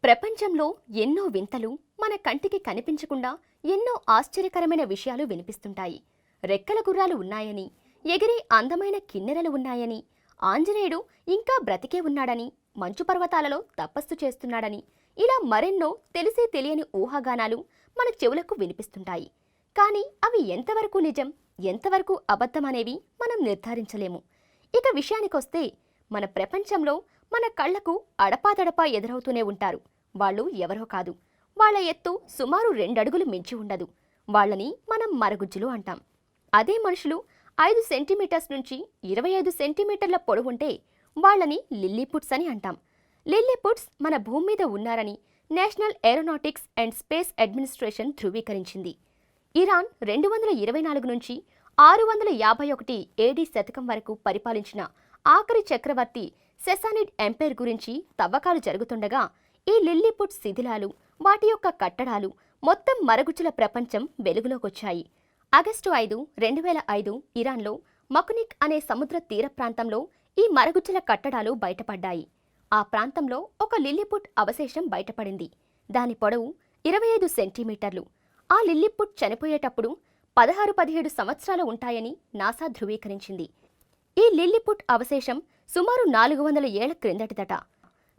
ప్రపంచంలో ఎన్నో వింతలు మన కంటికి కనిపించకుండా ఎన్నో ఆశ్చర్యకరమైన విషయాలు వినిపిస్తుంటాయి. రెక్కల గుర్రాలు ఉన్నాయని, ఎగిరే అందమైన కిన్నెరలు ఉన్నాయని, ఆంజనేయుడు ఇంకా బ్రతికే ఉన్నాడని, మంచు పర్వతాలలో తపస్సు చేస్తున్నాడని, ఇలా మరెన్నో తెలిసే తెలియని ఊహాగానాలు మన చెవులకు వినిపిస్తుంటాయి. కానీ అవి ఎంతవరకు నిజం, ఎంతవరకు అబద్ధమనేవి మనం నిర్ధారించలేము. ఇక విషయానికొస్తే మన ప్రపంచంలో మన కళ్లకు అడపాదడపా ఎదురవుతూనే ఉంటారు. వాళ్ళు ఎవరో కాదు, వాళ్ళ ఎత్తు సుమారు 2 అడుగులు మించి ఉండదు. వాళ్ళని మనం మరగుజ్జులు అంటాం. అదే మనుషులు 5 సెంటీమీటర్స్ నుంచి 25 సెంటీమీటర్ల పొడవుంటే వాళ్ళని లిల్లీపుట్స్ అని అంటాం. లిల్లీపుట్స్ మన భూమి మీద ఉన్నారని National Aeronautics and Space Administration ధృవీకరించింది. ఇరాన్ 224 నుంచి 651 ఏడీ శతకం వరకు పరిపాలించిన ఆఖరి చక్రవర్తి సెసానిడ్ ఎంపైర్ గురించి తవ్వకాలు జరుగుతుండగా ఈ లిల్లీపుట్ శిథిలాలు, వాటి యొక్క కట్టడాలు, మొత్తం మరగుజ్జుల ప్రపంచం వెలుగులోకొచ్చాయి. ఆగస్టు 5, 2005 ఇరాన్లో మకునిక్ అనే సముద్ర తీర ప్రాంతంలో ఈ మరగుజ్జుల కట్టడాలు బయటపడ్డాయి. ఆ ప్రాంతంలో ఒక లిల్లీపుట్ అవశేషం బయటపడింది. దాని పొడవు 25 సెంటీమీటర్లు. ఆ లిల్లీపుట్ చనిపోయేటప్పుడు 16-17 సంవత్సరాలు ఉంటాయని నాసా ధృవీకరించింది. ఈ లిల్లీపుట్ అవశేషం సుమారు 400 ఏళ్ల క్రిందటిదట.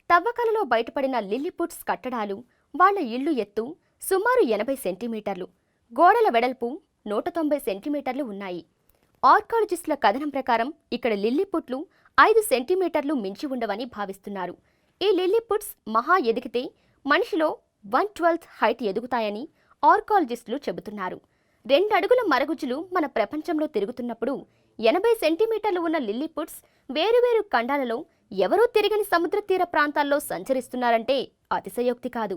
తవ్వకాలలో బయటపడిన లిల్లీపుట్స్ కట్టడాలు, వాళ్ల ఇళ్లు ఎత్తు సుమారు 80 సెంటీమీటర్లు, గోడల వెడల్పు 190 సెంటీమీటర్లు ఉన్నాయి. ఆర్కాలజిస్టుల కథనం ప్రకారం ఇక్కడ లిల్లీపుట్లు 5 సెంటీమీటర్లు మించి ఉండవని భావిస్తున్నారు. ఈ లిల్లీపుట్స్ మహా ఎదిగితే మనిషిలో 1/12 హైట్ ఎదుగుతాయని ఆర్కాలజిస్టులు చెబుతున్నారు. 2 అడుగుల మరగుజ్జులు మన ప్రపంచంలో తిరుగుతున్నప్పుడు 80 సెంటీమీటర్లు ఉన్న లిల్లీపుట్స్ వేరువేరు ఖండాలలో ఎవరూ తిరగని సముద్ర తీర ప్రాంతాల్లో సంచరిస్తున్నారంటే అతిశయోక్తి కాదు.